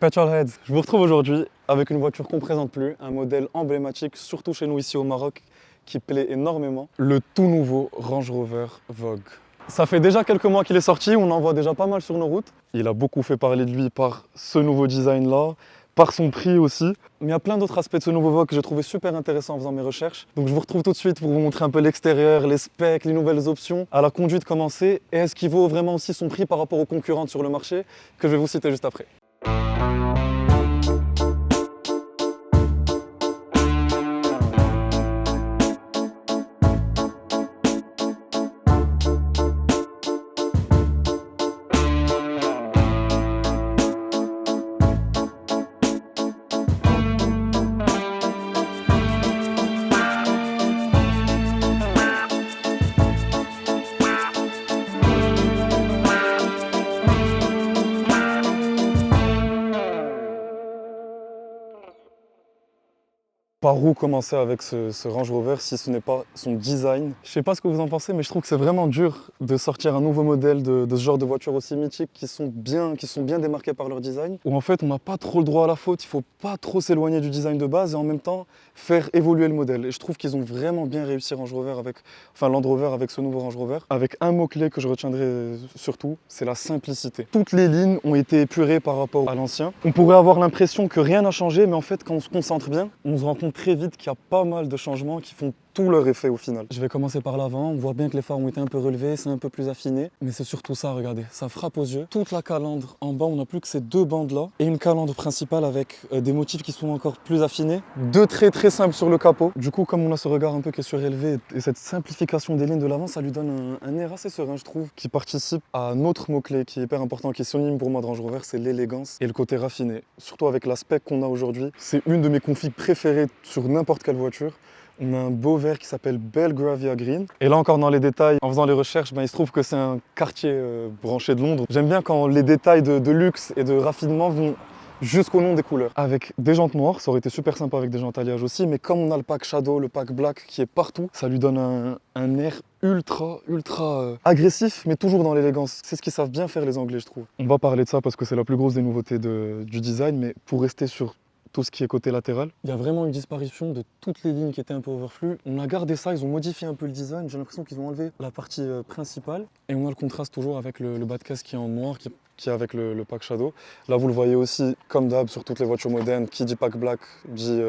Petrolhead, je vous retrouve aujourd'hui avec une voiture qu'on ne présente plus, un modèle emblématique, surtout chez nous ici au Maroc, qui plaît énormément, le tout nouveau Range Rover Vogue. Ça fait déjà quelques mois qu'il est sorti, on en voit déjà pas mal sur nos routes. Il a beaucoup fait parler de lui par ce nouveau design-là, par son prix aussi. Mais il y a plein d'autres aspects de ce nouveau Vogue que j'ai trouvé super intéressant en faisant mes recherches. Donc je vous retrouve tout de suite pour vous montrer un peu l'extérieur, les specs, les nouvelles options, à la conduite comment c'est, et est-ce qu'il vaut vraiment aussi son prix par rapport aux concurrentes sur le marché, que je vais vous citer juste après. Par où commencer avec ce Range Rover si ce n'est pas son design? Je sais pas ce que vous en pensez, mais je trouve que c'est vraiment dur de sortir un nouveau modèle de ce genre de voitures aussi mythiques qui sont bien démarquées par leur design. Où en fait on n'a pas trop le droit à la faute, il faut pas trop s'éloigner du design de base et en même temps faire évoluer le modèle. Et je trouve qu'ils ont vraiment bien réussi Range Rover Land Rover avec ce nouveau Range Rover. Avec un mot-clé que je retiendrai surtout, c'est la simplicité. Toutes les lignes ont été épurées par rapport à l'ancien. On pourrait avoir l'impression que rien n'a changé, mais en fait quand on se concentre bien, on se rend compte très vite qu'il y a pas mal de changements qui font tout leur effet au final. Je vais commencer par l'avant, on voit bien que les phares ont été un peu relevés, c'est un peu plus affiné, mais c'est surtout ça, regardez, ça frappe aux yeux. Toute la calandre en bas, on n'a plus que ces deux bandes là, et une calandre principale avec des motifs qui sont encore plus affinés. Deux traits très simples sur le capot. Du coup, comme on a ce regard un peu qui est surélevé et cette simplification des lignes de l'avant, ça lui donne un air assez serein, je trouve, qui participe à un autre mot-clé qui est hyper important, qui est synonyme pour moi de Range Rover, c'est l'élégance et le côté raffiné. Surtout avec l'aspect qu'on a aujourd'hui, c'est une de mes configs préférées sur n'importe quelle voiture. On a un beau vert qui s'appelle Belgravia Green. Et là encore dans les détails, en faisant les recherches, il se trouve que c'est un quartier branché de Londres. J'aime bien quand les détails de luxe et de raffinement vont jusqu'au nom des couleurs. Avec des jantes noires, ça aurait été super sympa avec des jantes alliage aussi, mais comme on a le pack Shadow, le pack Black qui est partout, ça lui donne un air ultra agressif, mais toujours dans l'élégance. C'est ce qu'ils savent bien faire les Anglais, je trouve. On va parler de ça parce que c'est la plus grosse des nouveautés du design, mais pour rester sur tout ce qui est côté latéral. Il y a vraiment une disparition de toutes les lignes qui étaient un peu overflues. On a gardé ça, ils ont modifié un peu le design. J'ai l'impression qu'ils ont enlevé la partie principale. Et on a le contraste toujours avec le bas de caisse qui est en noir, qui est avec le pack Shadow. Là, vous le voyez aussi, comme d'hab, sur toutes les voitures modernes, qui dit pack black, dit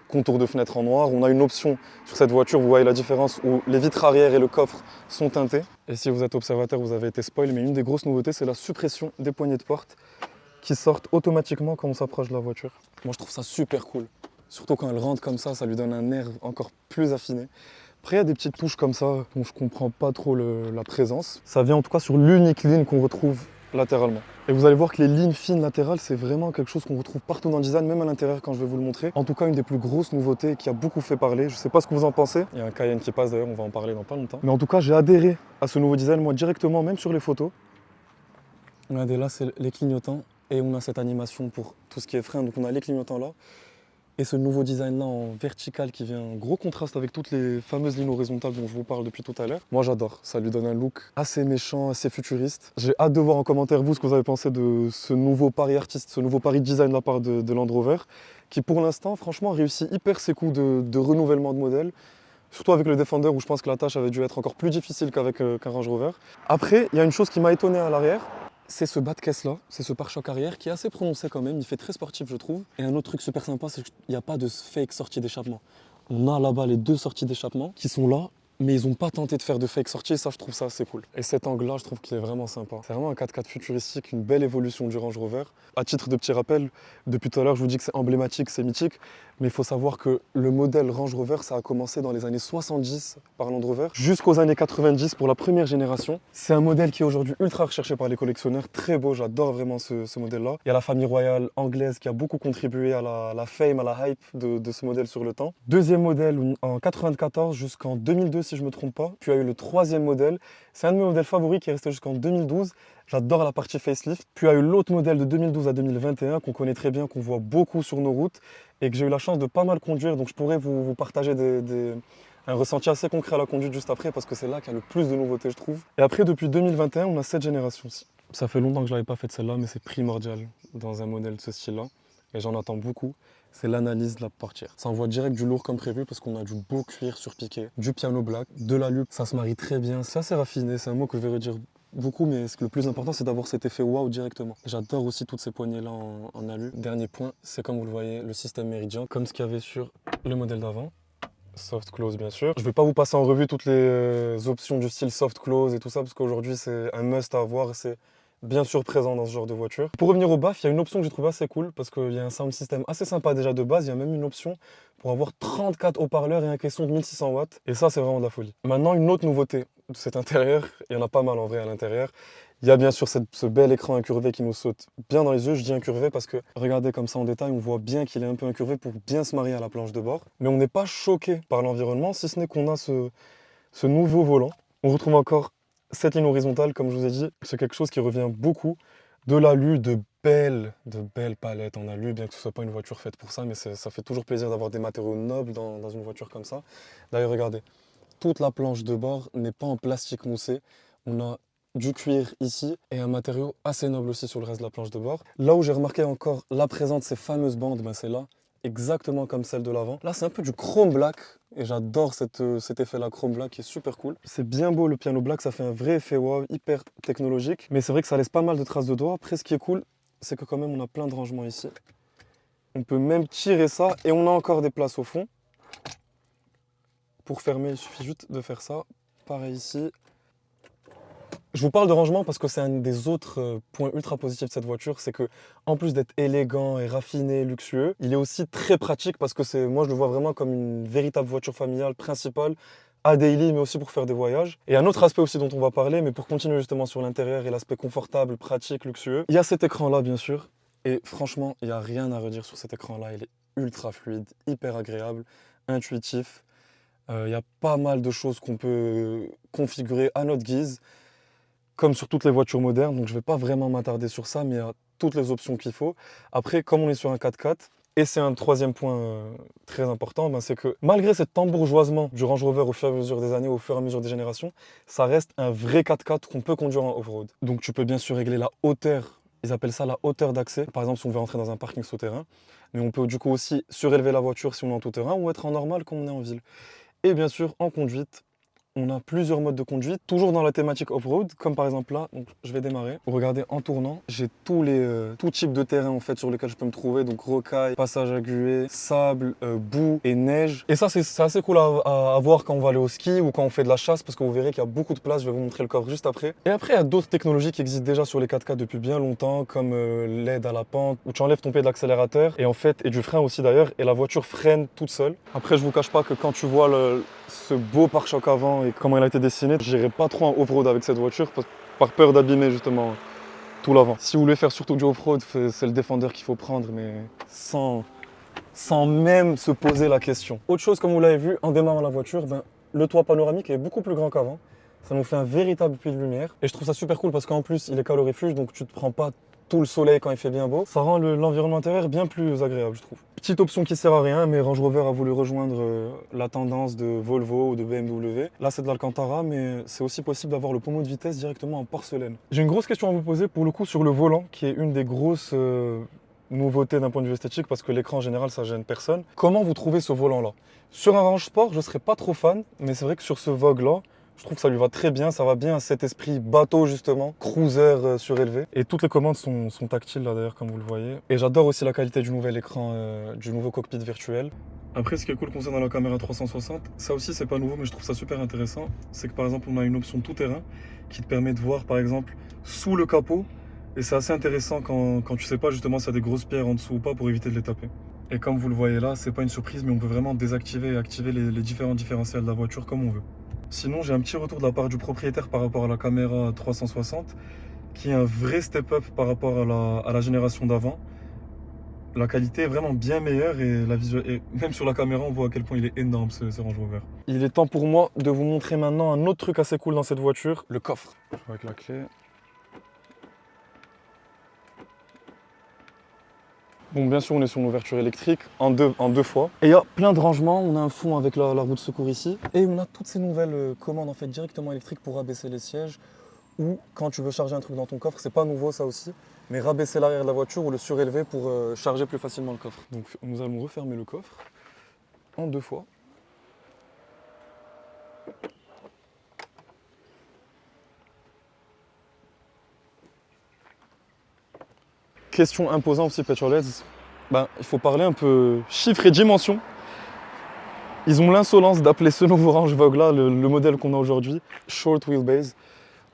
contour de fenêtre en noir. On a une option sur cette voiture, vous voyez la différence, où les vitres arrière et le coffre sont teintés. Et si vous êtes observateur, vous avez été spoil, mais une des grosses nouveautés, c'est la suppression des poignées de porte qui sortent automatiquement quand on s'approche de la voiture. Moi je trouve ça super cool, surtout quand elle rentre comme ça lui donne un air encore plus affiné. Après il y a des petites touches comme ça dont je comprends pas trop la présence. Ça vient en tout cas sur l'unique ligne qu'on retrouve latéralement. Et vous allez voir que les lignes fines latérales c'est vraiment quelque chose qu'on retrouve partout dans le design, même à l'intérieur quand je vais vous le montrer. En tout cas une des plus grosses nouveautés qui a beaucoup fait parler, je sais pas ce que vous en pensez. Il y a un Cayenne qui passe d'ailleurs, on va en parler dans pas longtemps. Mais en tout cas j'ai adhéré à ce nouveau design moi directement, même sur les photos. Regardez là c'est les clignotants. Et on a cette animation pour tout ce qui est frein, donc on a les clignotants là. Et ce nouveau design là en vertical qui vient en gros contraste avec toutes les fameuses lignes horizontales dont je vous parle depuis tout à l'heure. Moi j'adore, ça lui donne un look assez méchant, assez futuriste. J'ai hâte de voir en commentaire vous ce que vous avez pensé de ce nouveau pari artiste, ce nouveau pari design de la part de Land Rover, qui pour l'instant franchement réussit hyper ses coups de renouvellement de modèle. Surtout avec le Defender où je pense que la tâche avait dû être encore plus difficile qu'un Range Rover. Après, il y a une chose qui m'a étonné à l'arrière. C'est ce bas de caisse là, c'est ce pare-choc arrière qui est assez prononcé quand même, il fait très sportif je trouve. Et un autre truc super sympa, c'est qu'il n'y a pas de fake sortie d'échappement. On a là-bas les deux sorties d'échappement qui sont là, mais ils n'ont pas tenté de faire de fake sortie, ça je trouve ça assez cool. Et cet angle là je trouve qu'il est vraiment sympa. C'est vraiment un 4x4 futuristique, une belle évolution du Range Rover. À titre de petit rappel, depuis tout à l'heure je vous dis que c'est emblématique, c'est mythique, mais il faut savoir que le modèle Range Rover ça a commencé dans les années 70 par Land Rover jusqu'aux années 90 pour la première génération. C'est un modèle qui est aujourd'hui ultra recherché par les collectionneurs, très beau, j'adore vraiment ce modèle là. Il y a la famille royale anglaise qui a beaucoup contribué à la fame, à la hype de ce modèle sur le temps. Deuxième modèle en 94 jusqu'en 2002 si je ne me trompe pas. Puis il y a eu le troisième modèle. C'est un de mes modèles favoris qui est resté jusqu'en 2012. J'adore la partie facelift. Puis il y a eu l'autre modèle de 2012 à 2021 qu'on connaît très bien, qu'on voit beaucoup sur nos routes et que j'ai eu la chance de pas mal conduire. Donc je pourrais vous partager un ressenti assez concret à la conduite juste après parce que c'est là qu'il y a le plus de nouveautés je trouve. Et après depuis 2021 on a cette génération-ci. Ça fait longtemps que je l'avais pas faite celle-là, mais c'est primordial dans un modèle de ce style-là. Et j'en attends beaucoup. C'est l'analyse de la portière. Ça envoie direct du lourd comme prévu parce qu'on a du beau cuir surpiqué, du piano black, de la lupe. Ça se marie très bien. C'est assez raffiné. C'est un mot que je vais redire beaucoup, mais le plus important, c'est d'avoir cet effet waouh directement. J'adore aussi toutes ces poignées-là en alu. Dernier point, c'est comme vous le voyez, le système Méridien, comme ce qu'il y avait sur le modèle d'avant. Soft close bien sûr. Je ne vais pas vous passer en revue toutes les options du style soft close et tout ça parce qu'aujourd'hui c'est un must à avoir, c'est bien sûr présent dans ce genre de voiture. Pour revenir au BAF, il y a une option que j'ai trouvée assez cool parce qu'il y a un sound system assez sympa déjà de base. Il y a même une option pour avoir 34 haut-parleurs et un caisson de 1600 watts. Et ça c'est vraiment de la folie. Maintenant une autre nouveauté de cet intérieur, il y en a pas mal en vrai à l'intérieur. Il y a bien sûr ce bel écran incurvé qui nous saute bien dans les yeux. Je dis incurvé parce que regardez comme ça en détail, on voit bien qu'il est un peu incurvé pour bien se marier à la planche de bord. Mais on n'est pas choqué par l'environnement, si ce n'est qu'on a ce nouveau volant. On retrouve encore cette ligne horizontale, comme je vous ai dit. C'est quelque chose qui revient beaucoup. De l'alu, de belles palettes en alu, bien que ce ne soit pas une voiture faite pour ça, mais ça fait toujours plaisir d'avoir des matériaux nobles dans une voiture comme ça. D'ailleurs, regardez, toute la planche de bord n'est pas en plastique moussé. On a du cuir ici et un matériau assez noble aussi sur le reste de la planche de bord. Là où j'ai remarqué encore la présence de ces fameuses bandes, ben c'est là, exactement comme celle de l'avant. Là c'est un peu du chrome black et j'adore cet effet-là chrome black qui est super cool. C'est bien beau le piano black, ça fait un vrai effet wow, hyper technologique, mais c'est vrai que ça laisse pas mal de traces de doigts. Après ce qui est cool, c'est que quand même on a plein de rangements ici. On peut même tirer ça et on a encore des places au fond. Pour fermer, il suffit juste de faire ça. Pareil ici. Je vous parle de rangement parce que c'est un des autres points ultra positifs de cette voiture, c'est que en plus d'être élégant et raffiné, luxueux, il est aussi très pratique parce que moi je le vois vraiment comme une véritable voiture familiale principale à daily mais aussi pour faire des voyages. Et un autre aspect aussi dont on va parler, mais pour continuer justement sur l'intérieur et l'aspect confortable, pratique, luxueux, il y a cet écran là bien sûr. Et franchement, il n'y a rien à redire sur cet écran là, il est ultra fluide, hyper agréable, intuitif. Il y a pas mal de choses qu'on peut configurer à notre guise, comme sur toutes les voitures modernes, donc je ne vais pas vraiment m'attarder sur ça, mais il y a toutes les options qu'il faut. Après, comme on est sur un 4x4, et c'est un troisième point très important, ben c'est que malgré cet embourgeoisement du Range Rover au fur et à mesure des années, au fur et à mesure des générations, ça reste un vrai 4x4 qu'on peut conduire en off-road. Donc tu peux bien sûr régler la hauteur, ils appellent ça la hauteur d'accès, par exemple si on veut entrer dans un parking souterrain, mais on peut du coup aussi surélever la voiture si on est en tout-terrain ou être en normal quand on est en ville. Et bien sûr, en conduite, on a plusieurs modes de conduite, toujours dans la thématique off-road, comme par exemple là, donc je vais démarrer. Regardez, en tournant, j'ai tout type de terrain en fait sur lequel je peux me trouver, donc rocaille, passage à guet, sable, boue et neige. Et ça c'est assez cool à voir quand on va aller au ski ou quand on fait de la chasse, parce que vous verrez qu'il y a beaucoup de place, je vais vous montrer le corps juste après. Et après, il y a d'autres technologies qui existent déjà sur les 4x4 depuis bien longtemps, comme l'aide à la pente, où tu enlèves ton pied de l'accélérateur, et du frein aussi d'ailleurs, et la voiture freine toute seule. Après, je vous cache pas que quand tu vois ce beau pare-choc avant et comment il a été dessiné, j'irai pas trop en off-road avec cette voiture par peur d'abîmer justement tout l'avant. Si vous voulez faire surtout du off-road, c'est le Defender qu'il faut prendre, mais sans même se poser la question. Autre chose, comme vous l'avez vu, en démarrant la voiture, le toit panoramique est beaucoup plus grand qu'avant. Ça nous fait un véritable puits de lumière. Et je trouve ça super cool parce qu'en plus, il est calorifuge, donc tu ne te prends pas tout le soleil quand il fait bien beau. Ça rend l'environnement intérieur bien plus agréable, je trouve. Petite option qui sert à rien, mais Range Rover a voulu rejoindre la tendance de Volvo ou de BMW. Là, c'est de l'Alcantara, mais c'est aussi possible d'avoir le pommeau de vitesse directement en porcelaine. J'ai une grosse question à vous poser, pour le coup, sur le volant, qui est une des grosses nouveautés d'un point de vue esthétique, parce que l'écran en général, ça gêne personne. Comment vous trouvez ce volant-là? Sur un Range Sport, je ne serais pas trop fan, mais c'est vrai que sur ce Vogue-là, je trouve que ça lui va très bien, ça va bien à cet esprit bateau justement, cruiser surélevé. Et toutes les commandes sont tactiles là d'ailleurs comme vous le voyez. Et j'adore aussi la qualité du nouvel écran, du nouveau cockpit virtuel. Après ce qui est cool concernant la caméra 360, ça aussi c'est pas nouveau mais je trouve ça super intéressant, c'est que par exemple on a une option tout terrain qui te permet de voir par exemple sous le capot. Et c'est assez intéressant quand tu sais pas justement s'il y a des grosses pierres en dessous ou pas pour éviter de les taper. Et comme vous le voyez là, c'est pas une surprise mais on peut vraiment désactiver et activer les différents différentiels de la voiture comme on veut. Sinon, j'ai un petit retour de la part du propriétaire par rapport à la caméra 360, qui est un vrai step-up par rapport à la génération d'avant. La qualité est vraiment bien meilleure et même sur la caméra, on voit à quel point il est énorme ce Range Rover. Il est temps pour moi de vous montrer maintenant un autre truc assez cool dans cette voiture, le coffre. Avec la clé. Bon, bien sûr, on est sur une ouverture électrique en deux fois. Et il y a plein de rangements. On a un fond avec la roue de secours ici. Et on a toutes ces nouvelles commandes en fait directement électriques pour abaisser les sièges ou quand tu veux charger un truc dans ton coffre, c'est pas nouveau ça aussi, mais rabaisser l'arrière de la voiture ou le surélever pour charger plus facilement le coffre. Donc nous allons refermer le coffre en 2 fois. Question imposante aussi Petrolheads, il faut parler un peu chiffres et dimensions. Ils ont l'insolence d'appeler ce nouveau Range Vogue là, le modèle qu'on a aujourd'hui, Short Wheelbase.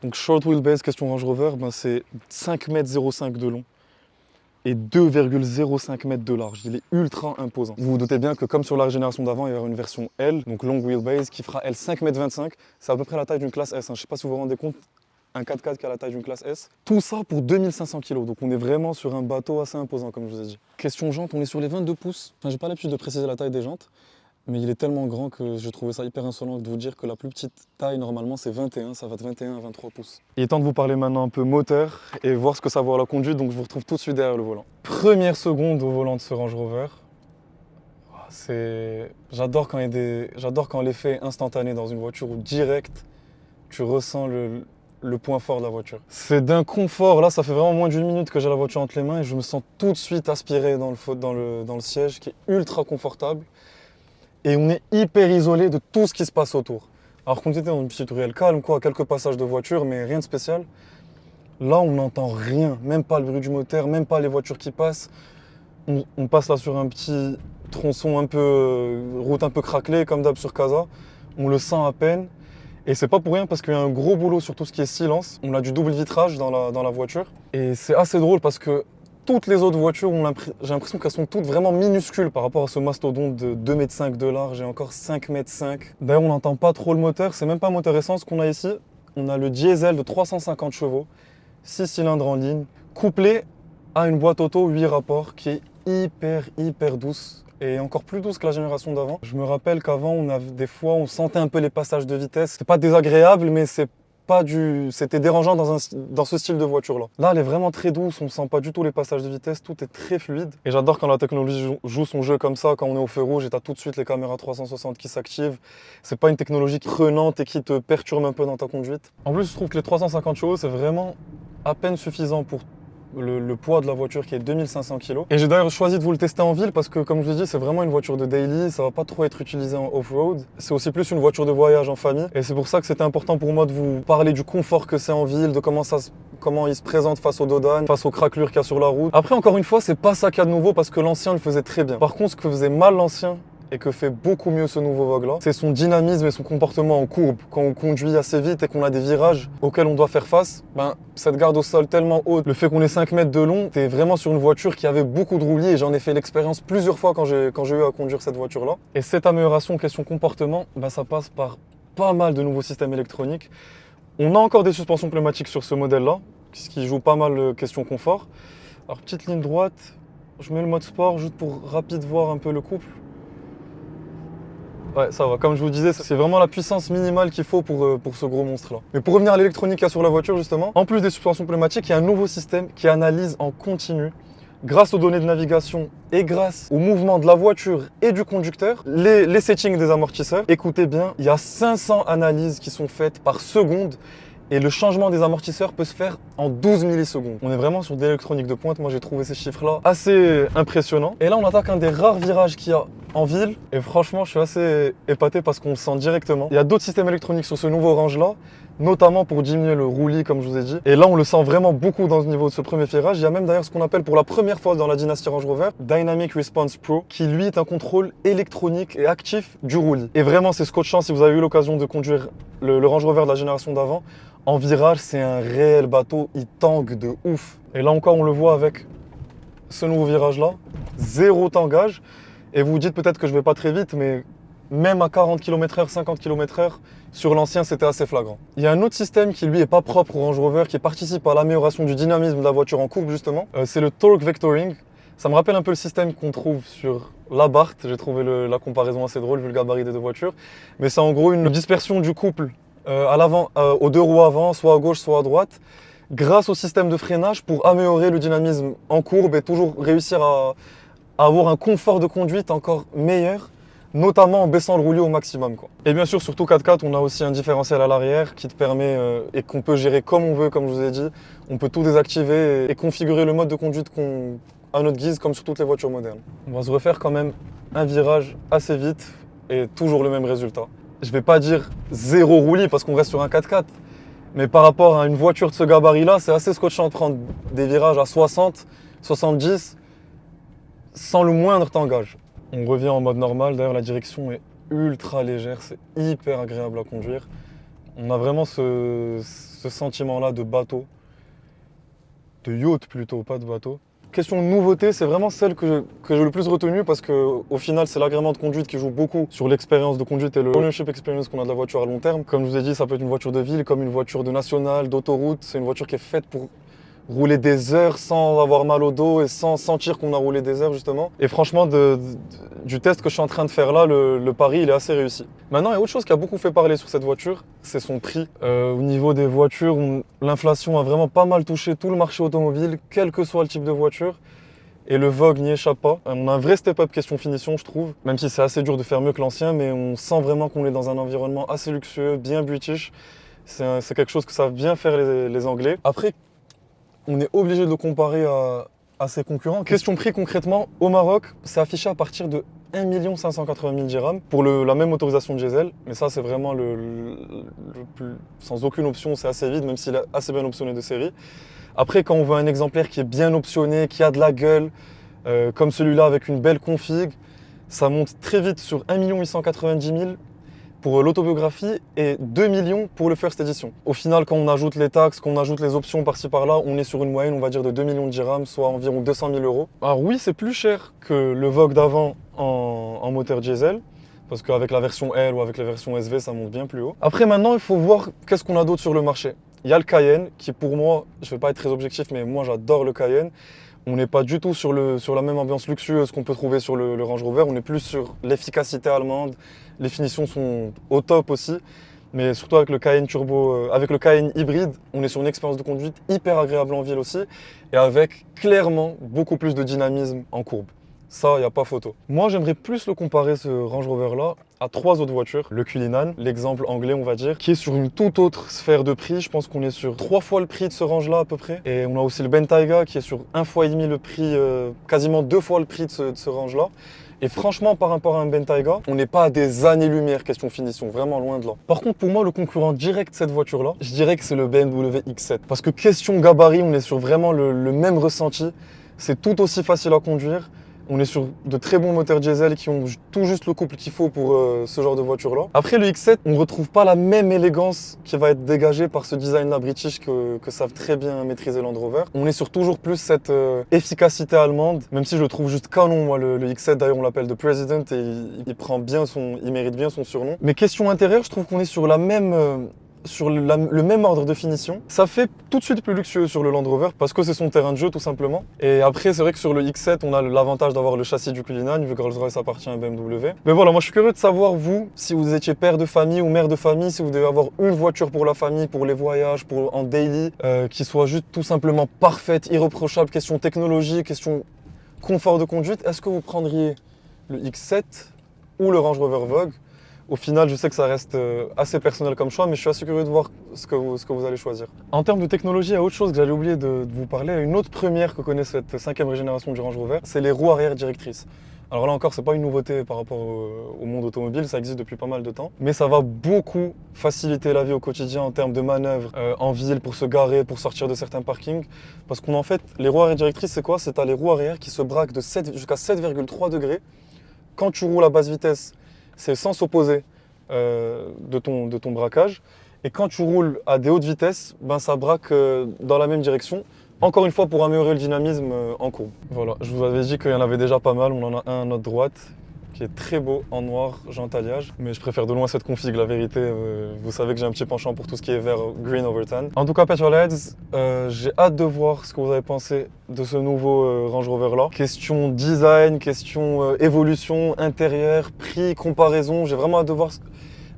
Donc Short Wheelbase, question Range Rover, c'est 5,05 m de long et 2,05 m de large. Il est ultra imposant. Vous vous doutez bien que comme sur la génération d'avant, il y aura une version L, donc Long Wheelbase, qui fera elle 5,25 m. C'est à peu près la taille d'une classe S. Je ne sais pas si vous vous rendez compte, un 4x4 qui a la taille d'une classe S. Tout ça pour 2500 kg. Donc on est vraiment sur un bateau assez imposant, comme je vous ai dit. Question jantes, on est sur les 22 pouces. J'ai pas l'habitude de préciser la taille des jantes, mais il est tellement grand que je trouvais ça hyper insolent de vous dire que la plus petite taille, normalement, c'est 21. Ça va de 21 à 23 pouces. Il est temps de vous parler maintenant un peu moteur et voir ce que ça vaut à la conduite. Donc je vous retrouve tout de suite derrière le volant. Première seconde au volant de ce Range Rover. J'adore quand l'effet est instantané dans une voiture où direct, tu ressens le point fort de la voiture. C'est d'un confort. Là, ça fait vraiment moins d'une minute que j'ai la voiture entre les mains et je me sens tout de suite aspiré dans le siège qui est ultra confortable. Et on est hyper isolé de tout ce qui se passe autour. Alors qu'on était dans une petite ruelle calme, quelques passages de voitures, mais rien de spécial. Là, on n'entend rien, même pas le bruit du moteur, même pas les voitures qui passent. On passe là sur un petit tronçon route un peu craquelée, comme d'hab sur Casa. On le sent à peine. Et c'est pas pour rien parce qu'il y a un gros boulot sur tout ce qui est silence. On a du double vitrage dans la voiture. Et c'est assez drôle parce que toutes les autres voitures, j'ai l'impression qu'elles sont toutes vraiment minuscules par rapport à ce mastodonte de 2,5 m de large et encore 5,5 m. D'ailleurs, on n'entend pas trop le moteur. C'est même pas un moteur essence qu'on a ici. On a le diesel de 350 chevaux, 6 cylindres en ligne, couplé à une boîte auto 8 rapports qui est hyper douce. Et encore plus douce que la génération d'avant. Je me rappelle qu'avant, des fois, on sentait un peu les passages de vitesse. C'était pas désagréable, mais c'était dérangeant dans ce style de voiture-là. Là, elle est vraiment très douce, on sent pas du tout les passages de vitesse, tout est très fluide. Et j'adore quand la technologie joue son jeu comme ça, quand on est au feu rouge et t'as tout de suite les caméras 360 qui s'activent. C'est pas une technologie prenante et qui te perturbe un peu dans ta conduite. En plus, je trouve que les 350 chevaux, c'est vraiment à peine suffisant pour le poids de la voiture qui est 2500 kg. Et j'ai d'ailleurs choisi de vous le tester en ville parce que, comme je vous ai dit, c'est vraiment une voiture de daily, ça va pas trop être utilisé en off-road. C'est aussi plus une voiture de voyage en famille. Et c'est pour ça que c'était important pour moi de vous parler du confort que c'est en ville, de comment il se présente face aux dodanes, face aux craquelures qu'il y a sur la route. Après, encore une fois, c'est pas ça qu'il y a de nouveau parce que l'ancien le faisait très bien. Par contre, ce que faisait mal l'ancien, et que fait beaucoup mieux ce nouveau Vogue là, c'est son dynamisme et son comportement en courbe. Quand on conduit assez vite et qu'on a des virages auxquels on doit faire face, cette garde au sol tellement haute, le fait qu'on ait 5 mètres de long, t'es vraiment sur une voiture qui avait beaucoup de roulis et j'en ai fait l'expérience plusieurs fois quand j'ai eu à conduire cette voiture là. Et cette amélioration question comportement, ça passe par pas mal de nouveaux systèmes électroniques. On a encore des suspensions pneumatiques sur ce modèle là, ce qui joue pas mal question confort. Alors petite ligne droite, je mets le mode sport juste pour rapide voir un peu le couple. Ouais, ça va. Comme je vous disais, c'est vraiment la puissance minimale qu'il faut pour ce gros monstre-là. Mais pour revenir à l'électronique qu'il y a sur la voiture, justement, en plus des suspensions pneumatiques, il y a un nouveau système qui analyse en continu, grâce aux données de navigation et grâce au mouvement de la voiture et du conducteur, les settings des amortisseurs. Écoutez bien, il y a 500 analyses qui sont faites par seconde. Et le changement des amortisseurs peut se faire en 12 millisecondes. On est vraiment sur de l'électronique de pointe. Moi, j'ai trouvé ces chiffres-là assez impressionnants. Et là, on attaque un des rares virages qu'il y a en ville. Et franchement, je suis assez épaté parce qu'on le sent directement. Il y a d'autres systèmes électroniques sur ce nouveau Range-là, notamment pour diminuer le roulis, comme je vous ai dit. Et là, on le sent vraiment beaucoup dans ce niveau de ce premier virage. Il y a même d'ailleurs ce qu'on appelle pour la première fois dans la dynastie Range Rover, Dynamic Response Pro, qui lui est un contrôle électronique et actif du roulis. Et vraiment, c'est scotchant si vous avez eu l'occasion de conduire le Range Rover de la génération d'avant. En virage, c'est un réel bateau, il tangue de ouf. Et là encore, on le voit avec ce nouveau virage-là, zéro tangage. Et vous vous dites peut-être que je vais pas très vite, mais même à 40 km/h, 50 km/h, sur l'ancien, c'était assez flagrant. Il y a un autre système qui, lui, est pas propre au Range Rover, qui participe à l'amélioration du dynamisme de la voiture en courbe, justement. C'est le Torque Vectoring. Ça me rappelle un peu le système qu'on trouve sur l'Abarth. J'ai trouvé la comparaison assez drôle, vu le gabarit des deux voitures. Mais c'est en gros une dispersion du couple à l'avant, aux deux roues avant, soit à gauche, soit à droite, grâce au système de freinage pour améliorer le dynamisme en courbe et toujours réussir à avoir un confort de conduite encore meilleur notamment en baissant le roulis au maximum, quoi. Et bien sûr, surtout 4x4, on a aussi un différentiel à l'arrière qui te permet et qu'on peut gérer comme on veut, comme je vous ai dit. On peut tout désactiver et configurer le mode de conduite à notre guise, comme sur toutes les voitures modernes. On va se refaire quand même un virage assez vite et toujours le même résultat. Je vais pas dire zéro roulis parce qu'on reste sur un 4x4, mais par rapport à une voiture de ce gabarit-là, c'est assez scotchant de prendre des virages à 60, 70, sans le moindre tangage. On revient en mode normal, d'ailleurs la direction est ultra légère, c'est hyper agréable à conduire. On a vraiment ce sentiment-là de bateau, de yacht plutôt, pas de bateau. Question de nouveauté, c'est vraiment celle que j'ai le plus retenue parce qu'au final, c'est l'agrément de conduite qui joue beaucoup sur l'expérience de conduite et le ownership experience qu'on a de la voiture à long terme. Comme je vous ai dit, ça peut être une voiture de ville, comme une voiture de nationale, d'autoroute. C'est une voiture qui est faite pour rouler des heures sans avoir mal au dos et sans sentir qu'on a roulé des heures justement. Et franchement, du test que je suis en train de faire là, le pari il est assez réussi. Maintenant, il y a autre chose qui a beaucoup fait parler sur cette voiture, c'est son prix. Au niveau des voitures, l'inflation a vraiment pas mal touché tout le marché automobile, quel que soit le type de voiture. Et le Vogue n'y échappe pas. On a un vrai step-up question finition, je trouve. Même si c'est assez dur de faire mieux que l'ancien, mais on sent vraiment qu'on est dans un environnement assez luxueux, bien british. C'est quelque chose que savent bien faire les Anglais. Après, on est obligé de le comparer à ses concurrents. Question prix concrètement, au Maroc, c'est affiché à partir de 1 580 000 dirhams pour la même autorisation de diesel. Mais ça, c'est vraiment le plus, sans aucune option, c'est assez vide, même s'il est assez bien optionné de série. Après, quand on veut un exemplaire qui est bien optionné, qui a de la gueule, comme celui-là avec une belle config, ça monte très vite sur 1 890 000 pour l'autobiographie et 2 millions pour le First Edition. Au final, quand on ajoute les taxes, qu'on ajoute les options par-ci par-là, on est sur une moyenne, on va dire, de 2 millions de dirhams, soit environ 200 000 euros. Alors oui, c'est plus cher que le Vogue d'avant en moteur diesel, parce qu'avec la version L ou avec la version SV, ça monte bien plus haut. Après, maintenant, il faut voir qu'est-ce qu'on a d'autre sur le marché. Il y a le Cayenne, qui pour moi, je ne vais pas être très objectif, mais moi j'adore le Cayenne. On n'est pas du tout sur la même ambiance luxueuse qu'on peut trouver sur le Range Rover. On est plus sur l'efficacité allemande. Les finitions sont au top aussi. Mais surtout avec le Cayenne Turbo, avec le Cayenne hybride, on est sur une expérience de conduite hyper agréable en ville aussi. Et avec clairement beaucoup plus de dynamisme en courbe. Ça, il n'y a pas photo. Moi, j'aimerais plus le comparer, ce Range Rover-là, à 3 autres voitures. Le Cullinan, l'exemple anglais, on va dire, qui est sur une toute autre sphère de prix. Je pense qu'on est sur 3 fois le prix de ce range-là à peu près. Et on a aussi le Bentayga qui est sur 1,5 fois le prix, quasiment 2 fois le prix de ce range-là. Et franchement, par rapport à un Bentayga, on n'est pas à des années-lumière question finition, vraiment loin de là. Par contre, pour moi, le concurrent direct de cette voiture-là, je dirais que c'est le BMW X7. Parce que question gabarit, on est sur vraiment le même ressenti. C'est tout aussi facile à conduire. On est sur de très bons moteurs diesel qui ont tout juste le couple qu'il faut pour ce genre de voiture-là. Après le X7, on ne retrouve pas la même élégance qui va être dégagée par ce design-là british que savent très bien maîtriser Land Rover. On est sur toujours plus cette efficacité allemande, même si je le trouve juste canon, moi, le X7. D'ailleurs, on l'appelle The President et il mérite bien son surnom. Mais question intérieure, je trouve qu'on est sur la même... sur le même ordre de finition. Ça fait tout de suite plus luxueux sur le Land Rover parce que c'est son terrain de jeu tout simplement. Et après, c'est vrai que sur le X7, on a l'avantage d'avoir le châssis du Cullinan vu que Rolls-Royce appartient à BMW. Mais voilà, moi je suis curieux de savoir, vous, si vous étiez père de famille ou mère de famille, si vous devez avoir une voiture pour la famille, pour les voyages, en daily, qui soit juste tout simplement parfaite, irréprochable, question technologie, question confort de conduite, est-ce que vous prendriez le X7 ou le Range Rover Vogue? Au final, je sais que ça reste assez personnel comme choix, mais je suis assez curieux de voir ce que vous allez choisir. En termes de technologie, il y a autre chose que j'allais oublier de vous parler. Une autre première que connaît cette 5e génération du Range Rover, c'est les roues arrière directrices. Alors là encore, c'est pas une nouveauté par rapport au monde automobile, ça existe depuis pas mal de temps. Mais ça va beaucoup faciliter la vie au quotidien en termes de manœuvres en ville, pour se garer, pour sortir de certains parkings. Parce qu'en fait, les roues arrière directrices, c'est quoi? C'est les roues arrière qui se braquent jusqu'à 7,3 degrés. Quand tu roules à basse vitesse, c'est le sens opposé de ton braquage. Et quand tu roules à des hautes vitesses, ben ça braque dans la même direction. Encore une fois, pour améliorer le dynamisme en courbe. Voilà, je vous avais dit qu'il y en avait déjà pas mal. On en a un à notre droite qui est très beau en noir, jante alliage. Mais je préfère de loin cette config, la vérité. Vous savez que j'ai un petit penchant pour tout ce qui est vert green over tan. En tout cas, Petrolheads, j'ai hâte de voir ce que vous avez pensé de ce nouveau Range Rover là. Question design, question évolution, intérieur, prix, comparaison. J'ai vraiment hâte de voir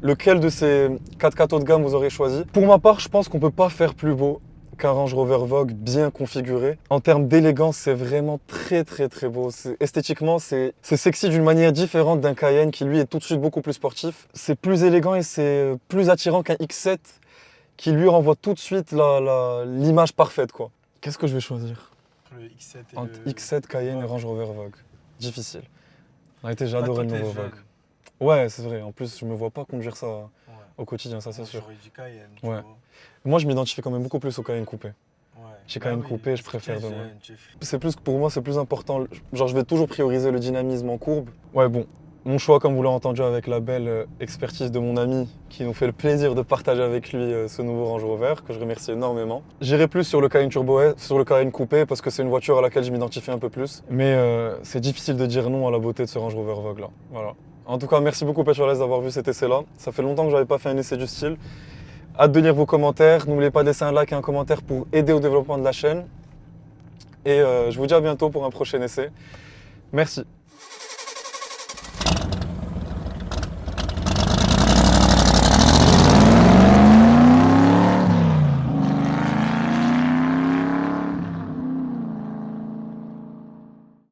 lequel de ces 4x4 haut de gamme vous aurez choisi. Pour ma part, je pense qu'on ne peut pas faire plus beau qu'un Range Rover Vogue bien configuré. En termes d'élégance, c'est vraiment très beau. Esthétiquement, c'est sexy d'une manière différente d'un Cayenne qui lui est tout de suite beaucoup plus sportif. C'est plus élégant et c'est plus attirant qu'un X7 qui lui renvoie tout de suite l'image parfaite, quoi. Qu'est-ce que je vais choisir? Le X7 et Entre le... X7 Cayenne et Range Rover Vogue. Difficile. En réalité, j'ai adoré le nouveau Vogue. jeune. Ouais, c'est vrai. En plus, je me vois pas conduire ça Ouais. au quotidien, ça c'est sûr. J'aurais dit Cayenne, Ouais. tu vois. Moi, je m'identifie quand même beaucoup plus au Cayenne coupé. Ouais. Chez Bah Cayenne oui, coupé, je parce que préfère tu es de loin. jeune, tu es frais. C'est plus, pour moi, c'est plus important. Genre, je vais toujours prioriser le dynamisme en courbe. Ouais, bon. Mon choix, comme vous l'avez entendu, avec la belle expertise de mon ami qui nous fait le plaisir de partager avec lui ce nouveau Range Rover, que je remercie énormément. J'irai plus sur le Cayenne Turbo S, sur le Cayenne coupé, parce que c'est une voiture à laquelle je m'identifie un peu plus. Mais c'est difficile de dire non à la beauté de ce Range Rover Vogue là. Voilà. En tout cas, merci beaucoup Petroless d'avoir vu cet essai-là. Ça fait longtemps que j'avais pas fait un essai du style. Hâte de lire vos commentaires. N'oubliez pas de laisser un like et un commentaire pour aider au développement de la chaîne. Et je vous dis à bientôt pour un prochain essai. Merci.